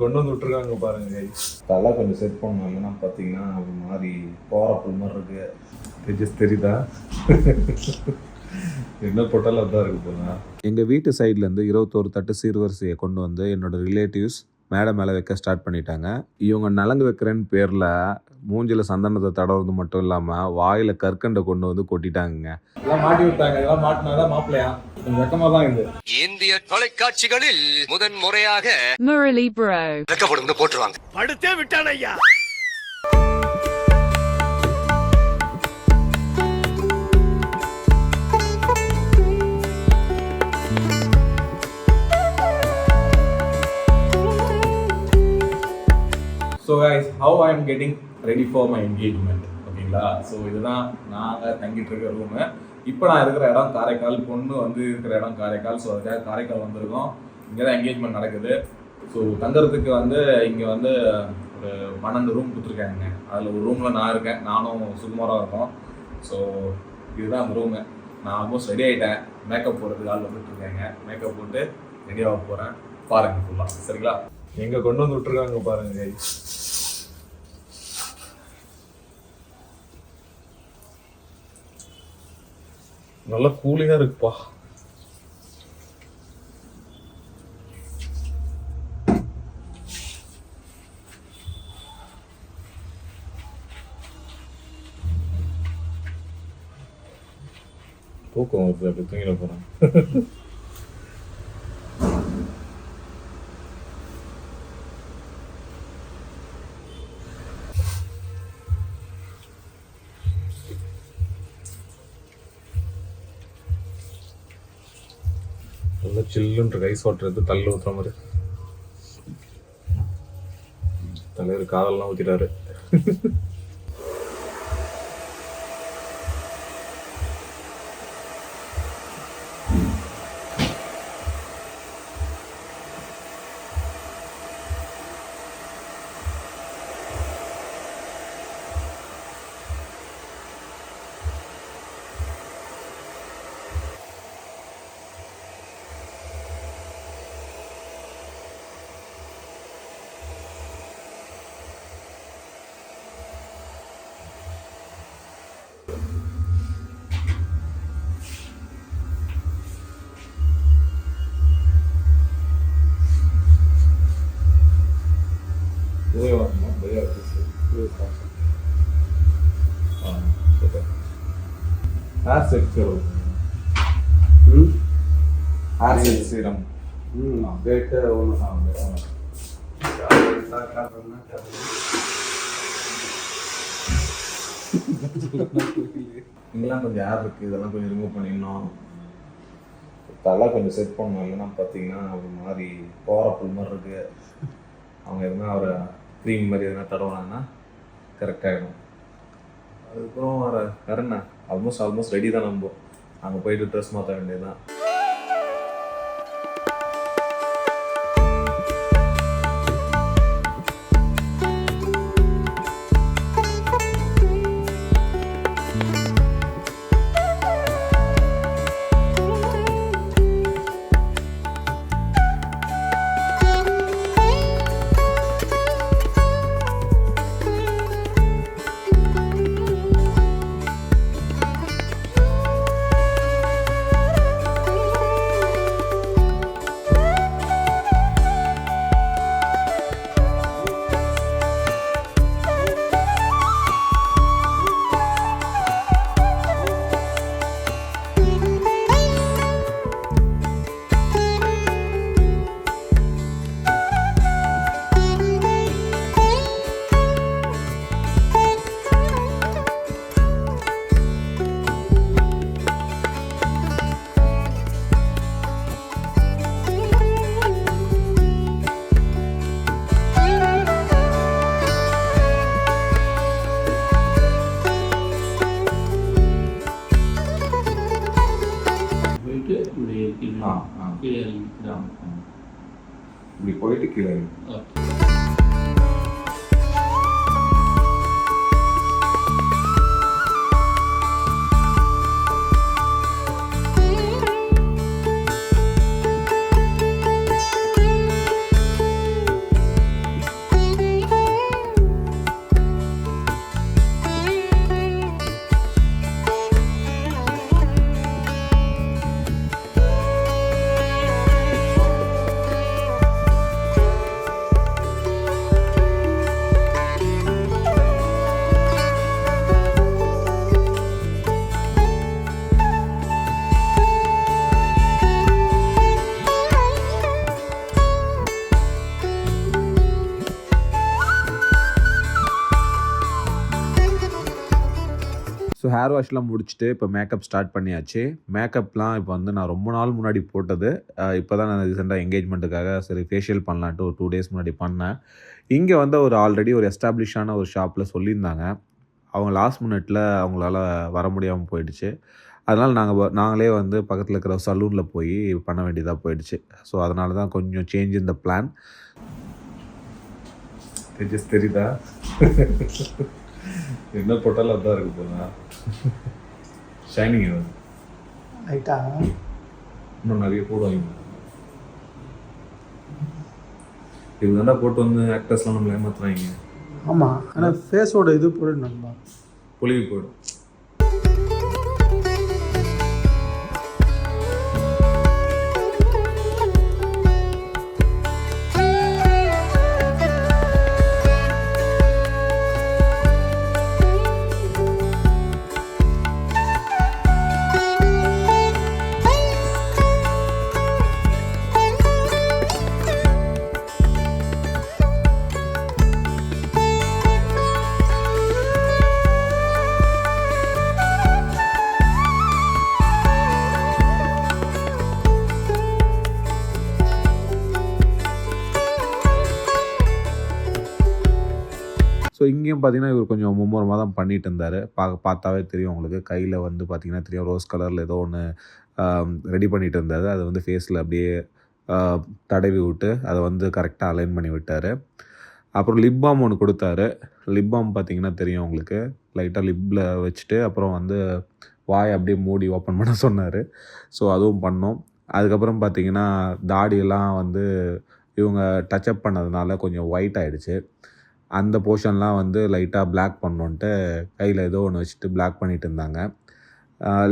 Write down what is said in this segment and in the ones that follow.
கொண்டு வந்து விட்டுருக்காங்க பாருங்க கைஸ். அதெல்லாம் கொஞ்சம் செட் பண்ணணும், இல்லைன்னா பார்த்தீங்கன்னா ஒரு மாதிரி போகிறப்புல் மாதிரி இருக்கு. ஜஸ்ட் தெரியுதா? என்ன போட்டாலும் அதான் இருக்கு போல. எங்கள் வீட்டு சைட்லேருந்து 21 தட்டு சீர்வரிசையை கொண்டு வந்து என்னோட ரிலேட்டிவ்ஸ் மேடை மேலே வைக்க ஸ்டார்ட் பண்ணிட்டாங்க. இவங்க நலங்கு வைக்கிறேன்னு பேரில் மூஞ்சில் சந்தனத்தை தடவுறது மட்டும் இல்லாமல் வாயில் கற்கண்டை கொண்டு வந்து கொட்டிட்டாங்க. இதெல்லாம் மாட்டி விட்டாங்க. இதெல்லாம் மாட்டினாதான் மாப்பிள்ளையா? வெக்கமாக தான் இது. இந்திய தொலைக்காட்சிகளில் முதன் முறையாக முரளி ப்ரோ வெக்கப்படுங்க போட்டுருவாங்க. படுத்தே விட்டான ஐயா. So guys, how I am getting ready for my engagement, ஓகேங்களா? ஸோ இதுதான் நாங்கள் தங்கிட்டு இருக்க ரூமு. இப்போ நான் இருக்கிற இடம் காரைக்கால், பொண்ணு வந்து இருக்கிற இடம் காரைக்கால். ஸோ அதுக்காக காரைக்கால் வந்திருக்கோம். இங்கே தான் என்கேஜ்மெண்ட் நடக்குது. ஸோ தங்குறதுக்கு வந்து இங்கே வந்து ஒரு 12 ரூம் கொடுத்துருக்காங்க. அதில் ஒரு ரூமில் நான் இருக்கேன், நானும் சுகுமாராக இருக்கோம். ஸோ இதுதான் அந்த ரூமு. நான் ஆல்மோஸ்ட் ரெடி ஆகிட்டேன். மேக்கப் போடுறதுக்கு ஆள் வந்துட்டுருக்காங்க. மேக்கப் போட்டு ரெடியாக போகிறேன். பாருங்கள் ஃபுல்லாக, சரிங்களா? எங்கே கொண்டு வந்து விட்டுருக்காங்க பாருங்க கைஸ். நல்லா கூலிங்கா இருக்குப்பா. தூக்கம் வருது, அப்படி தூங்கிட போறேன். நல்லா சில்லுன்ற ரைஸ் ஓட்டுறது, தள்ளு ஊற்றுற மாதிரி. தலைவர் காதல்லாம் ஊற்றிட்டாரு. சீரம் இங்கெல்லாம் கொஞ்சம் ஏர் இருக்குது, இதெல்லாம் கொஞ்சம் ரிமூவ் பண்ணிடணும். தலை கொஞ்சம் செட் பண்ணணும், இல்லைன்னா பார்த்தீங்கன்னா ஒரு மாதிரி போகிறப்புல் மாதிரி இருக்குது. அவங்க எதுனா ஒரு க்ரீம் மாதிரி எதுனா தடவினாங்கன்னா கரெக்டாகிடும். அதுக்கப்புறம் வேறு என்ன, ஆல்மோஸ்ட் ரெடி தான். நம்ம அங்கே போயிட்டு ட்ரெஸ் மாற்ற வேண்டியது தான். இப்படி போயிட்டு கீழே ஹேர் வாஷ்லாம் முடிச்சுட்டு இப்போ மேக்கப் ஸ்டார்ட் பண்ணியாச்சு. மேக்கப்லாம் இப்போ வந்து நான் ரொம்ப நாள் முன்னாடி போட்டது. இப்போ தான் நான் ரீசெண்டாக என்கேஜ்மெண்ட்டுக்காக சரி ஃபேஷியல் பண்ணலான்ட்டு ஒரு 2 டேஸ் முன்னாடி பண்ணேன். இங்கே வந்து ஆல்ரெடி ஒரு எஸ்டாப்ளிஷான ஒரு ஷாப்பில் சொல்லியிருந்தாங்க. அவங்க லாஸ்ட் மினிட்ல அவங்களால வர முடியாமல் போயிடுச்சு. அதனால் நாங்களே வந்து பக்கத்தில் இருக்கிற சலூனில் போய் பண்ண வேண்டியதாக போயிடுச்சு. ஸோ அதனால தான் கொஞ்சம் சேஞ்ச் இன் த பிளான். தெரியுதா? என்ன போட்டாலும் அதான் இருக்கு போதா ஷைனிங் லைட்டா இன்னும் நிறைய போடுவாங்க. இது தாண்டா போட்டு வந்து ஆக்டர்ஸ்லாம் நம்மளை ஏமாத்துறாங்க. ஆமாம், ஆனால் ஃபேஸோட இது போய்டும் நண்பா, பொலிவு போயிடும். ஸோ இங்கேயும் பார்த்தீங்கன்னா இவர் கொஞ்சம் மும்முரமாக தான் பண்ணிட்டு இருந்தார். பார்த்தாவே தெரியும் உங்களுக்கு. கையில் வந்து பார்த்தீங்கன்னா தெரியும் ரோஸ் கலரில் ஏதோ ஒன்று ரெடி பண்ணிட்டு இருந்தார். அதை வந்து ஃபேஸில் அப்படியே தடவி விட்டு அதை வந்து கரெக்டாக அலைன் பண்ணி விட்டார். அப்புறம் லிப் பாம் ஒன்று கொடுத்தாரு. லிப் பாம் பார்த்தீங்கன்னா தெரியும் உங்களுக்கு. லைட்டாக லிப்பில் வச்சுட்டு அப்புறம் வந்து வாய் அப்படியே மூடி ஓப்பன் பண்ண சொன்னார். ஸோ அதுவும் பண்ணோம். அதுக்கப்புறம் பார்த்தீங்கன்னா தாடியெல்லாம் வந்து இவங்க டச்சப் பண்ணதுனால கொஞ்சம் ஒயிட் ஆகிடுச்சு. அந்த போர்ஷன்லாம் வந்து லைட்டாக பிளாக் பண்ணோன்ட்டு கையில் ஏதோ ஒன்று வச்சுட்டு பிளாக் பண்ணிகிட்டு இருந்தாங்க.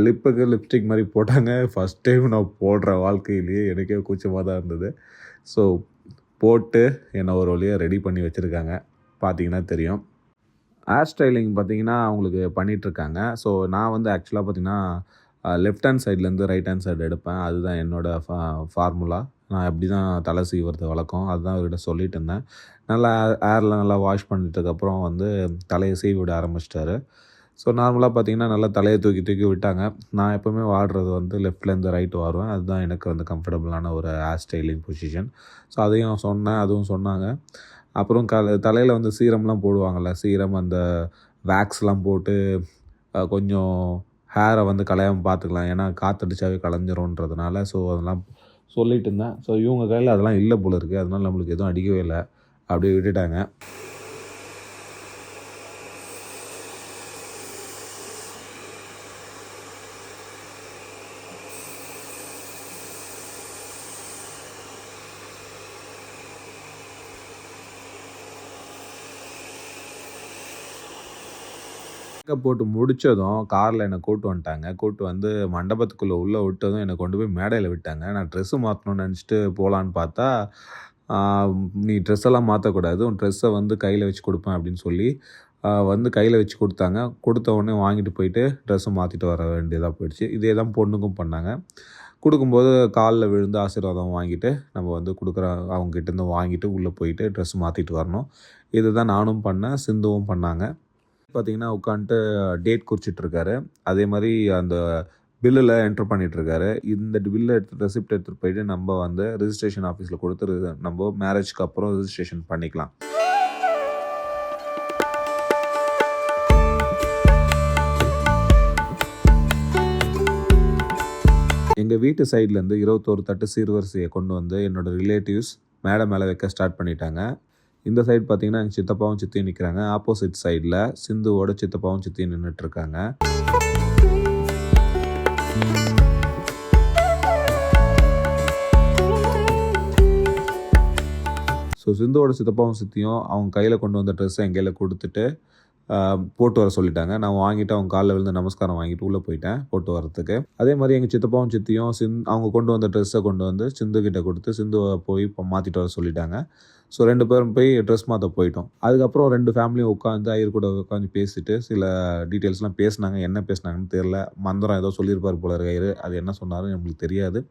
லிப்புக்கு லிப்ஸ்டிக் மாதிரி போட்டாங்க. ஃபஸ்ட் டைம் நான் போடுற வாழ்க்கையிலேயே எனக்கே கூச்சமாக தான் இருந்தது. ஸோ போட்டு என்னை ஒரு வழியாக ரெடி பண்ணி வச்சுருக்காங்க. பார்த்தீங்கன்னா தெரியும். ஹேர் ஸ்டைலிங் பார்த்தீங்கன்னா அவங்களுக்கு பண்ணிகிட்ருக்காங்க. ஸோ நான் வந்து ஆக்சுவலாக பார்த்தீங்கன்னா லெஃப்ட் ஹேண்ட் சைட்லேருந்து ரைட் ஹேண்ட் சைடு எடுப்பேன். அதுதான் என்னோடய ஃபார்முலா. நான் எப்படி தான் தலை சீவுறது வழக்கம். அதுதான் அவர்கிட்ட சொல்லிட்டு இருந்தேன். நல்லா ஹேர்லாம் நல்லா வாஷ் பண்ணிட்டதுக்கப்புறம் வந்து தலையை சீவி விட ஆரம்பிச்சிட்டாரு. ஸோ நார்மலாக பார்த்தீங்கன்னா நல்லா தலையை தூக்கி தூக்கி விட்டாங்க. நான் எப்போவுமே வாடுறது வந்து லெஃப்ட்லேருந்து ரைட்டு வாடுவேன். அதுதான் எனக்கு வந்து கம்ஃபர்டபுளான ஒரு ஹேர் ஸ்டைலிங் பொசிஷன். ஸோ அதையும் சொன்னேன், அதுவும் சொன்னாங்க. அப்புறம் தலையில் வந்து சீரம்லாம் போடுவாங்கள்ல, சீரம் அந்த வேக்ஸ்லாம் போட்டு கொஞ்சம் ஹேரை வந்து கலையாமல் பார்த்துக்கலாம். ஏன்னா காற்றடிச்சாவே கலைஞ்சிரும்ன்றதுனால. ஸோ அதெல்லாம் சொல்லிட்டு இருந்தேன். ஸோ இவங்க கையில் அதெல்லாம் இல்லை போல இருக்குது. அதனால் நம்மளுக்கு எதுவும் அடிக்கவே இல்லை, அப்படியே விட்டுட்டாங்க. மேக்கப் போட்டு முடித்ததும் காரில் என்னை கூட்டு வந்துட்டாங்க. கூட்டு வந்து மண்டபத்துக்குள்ளே உள்ளே விட்டதும் என்னை கொண்டு போய் மேடையில் விட்டாங்க. நான் ட்ரெஸ்ஸு மாற்றணும்னு நினச்சிட்டு போகலான்னு பார்த்தா, நீ ட்ரெஸ்ஸெல்லாம் மாற்றக்கூடாது, உன் ட்ரெஸ்ஸை வந்து கையில் வச்சு கொடுப்பேன் அப்படின்னு சொல்லி வந்து கையில் வச்சு கொடுத்தாங்க. கொடுத்த உடனே வாங்கிட்டு போயிட்டு ட்ரெஸ்ஸை மாற்றிட்டு வர வேண்டியதாக போயிடுச்சு. இதே தான் பொண்ணுக்கும் பண்ணாங்க. கொடுக்கும்போது காலில் விழுந்து ஆசீர்வாதம் வாங்கிட்டு நம்ம வந்து அவங்ககிட்டேருந்து வாங்கிட்டு உள்ளே போயிட்டு ட்ரெஸ் மாற்றிட்டு வரணும். இதுதான் நானும் பண்ணேன், சிந்துவும் பண்ணாங்க. பார்த்தீங்கன்னா உட்காந்துட்டு டேட் குறிச்சிட்ருக்காரு. அதே மாதிரி அந்த பில்லில் என்ட்ரு பண்ணிகிட்ருக்காரு. இந்த பில்லை ரெசிப்ட் எடுத்துகிட்டு போயிட்டு நம்ம வந்து ரிஜிஸ்ட்ரேஷன் ஆஃபீஸில் கொடுத்து நம்ம மேரேஜ்க்கு அப்புறம் ரிஜிஸ்ட்ரேஷன் பண்ணிக்கலாம். எங்கள் வீட்டு சைட்லேருந்து 21 தட்டு சீர்வரிசையை கொண்டு வந்து என்னோடய ரிலேட்டிவ்ஸ் மேலே வைக்க ஸ்டார்ட் பண்ணிட்டாங்க. இந்த சைடு பார்த்தீங்கன்னா எங்கள் சித்தப்பாவும் சித்தியும் நிற்கிறாங்க. ஆப்போசிட் சைடில் சிந்துவோட சித்தப்பாவும் சித்தியும் நின்றுட்டுருக்காங்க. ஸோ சிந்துவோட சித்தப்பாவும் சித்தியும் அவங்க கையில் கொண்டு வந்த ட்ரெஸ்ஸை என் கையில் கொடுத்துட்டு போட்டு வர சொல்லிட்டாங்க. நான் வாங்கிட்டு அவங்க காலில் விழுந்து நமஸ்காரம் வாங்கிட்டு உள்ளே போயிட்டேன் போட்டு வரத்துக்கு. அதே மாதிரி எங்கள் சித்தப்பாவும் சித்தியும் அவங்க கொண்டு வந்த ட்ரெஸ்ஸை கொண்டு வந்து சிந்துக்கிட்ட கொடுத்து சிந்துவை போய் மாற்றிட்டு வர சொல்லிட்டாங்க. ஸோ 2 பேரும் போய் ட்ரெஸ் மாற்ற போயிட்டோம். அதுக்கப்புறம் 2 ஃபேமிலியும் உட்காந்து ஐயர் கூட உட்காந்து பேசிட்டு சில டீட்டெயில்ஸ்லாம் பேசினாங்க. என்ன பேசினாங்கன்னு தெரியல. மந்திரம் ஏதோ சொல்லியிருப்பார் போல ஐயர். அது என்ன சொன்னாலும் நம்மளுக்கு தெரியாது.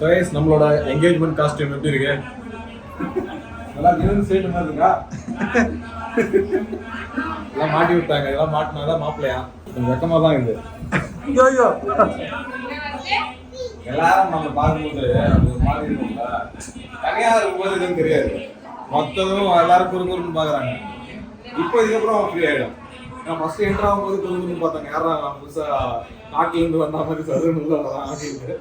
ஸோ கைஸ் நம்மளோட என்கேஜ்மெண்ட் காஸ்டியூம் எப்படி இருக்கு? நல்லா ஜீவன் சேட்டு மாதிரி இருக்கா? இதெல்லாம் மாட்டி விட்டாங்க. இதெல்லாம் மாட்டினாதான் மாப்பிள்ளையா? கொஞ்சம் வெக்கமா தான் இது. ஐயோ எல்லாரும் நம்ம பார்க்கும்போது அது ஒரு மாதிரி இருக்கும்ல, தனியா இருக்கும்போது எதுவும் தெரியாது. மொத்தமும் எல்லாரும் குறுகுறுன்னு பாக்குறாங்க. இப்போ இதுக்கப்புறம் ஃப்ரீ ஆயிடும். நான் ஃபர்ஸ்ட் என்ட்ரு ஆகும்போது குறுகுறுன்னு பார்த்தாங்க. யாரா புதுசா நாட்டில இருந்து வந்த மாதிரி சதுரனுள்ள ஆகிட்டு.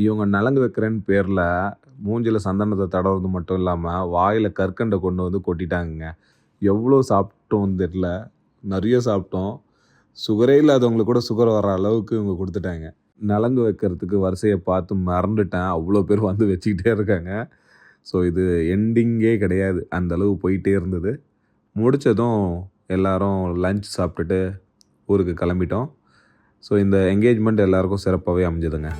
இவங்க நலங்கு வைக்கிறேன்னு பேரில் மூஞ்சில் சந்தனத்தை தடவுறது மட்டும் இல்லாமல் வாயில் கற்கண்டை கொண்டு வந்து கொட்டிட்டாங்கங்க. எவ்வளோ சாப்பிட்டோம் தெரில, நிறைய சாப்பிட்டோம். சுகரே இல்லாதவங்களுக்கு கூட சுகர் வர அளவுக்கு இவங்க கொடுத்துட்டாங்க. நலங்கு வைக்கிறதுக்கு வரிசையை பார்த்து மறந்துட்டேன். அவ்வளோ பேர் வந்து வச்சுக்கிட்டே இருக்காங்க. ஸோ இது எண்டிங்கே கிடையாது, அந்த அளவு போயிட்டே இருந்தது. முடித்ததும் எல்லாரும் லஞ்ச் சாப்பிட்டுட்டு ஊருக்கு கிளம்பிட்டோம். ஸோ இந்த என்கேஜ்மெண்ட் எல்லாருக்கும் சிறப்பாகவே அமைஞ்சதுங்க.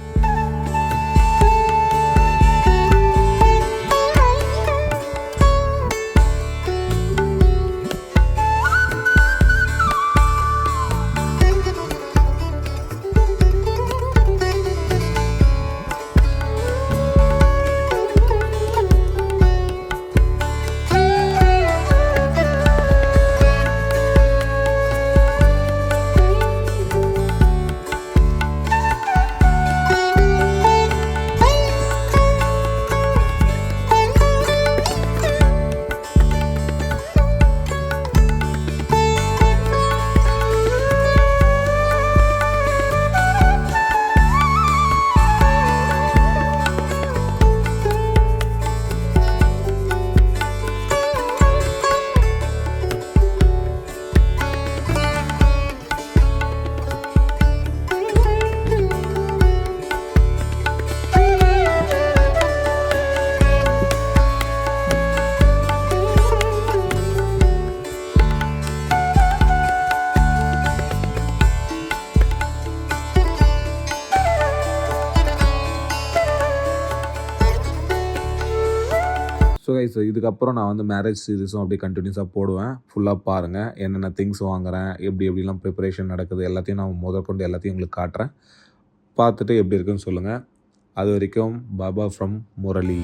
ஸோ கைஸ் இதுக்கப்புறம் நான் வந்து மேரேஜ் சீரிஸும் அப்படியே கண்டினியூஸாக போடுவேன். ஃபுல்லாக பாருங்கள், என்னென்ன திங்ஸ் வாங்குகிறேன், எப்படிலாம் ப்ரிப்பரேஷன் நடக்குது, எல்லாத்தையும் நான் முதற்கொண்டு எல்லாத்தையும் உங்களுக்கு காட்டுறேன். பார்த்துட்டு எப்படி இருக்குன்னு சொல்லுங்கள். அது வரைக்கும் பாபா ஃப்ரம் முரளி.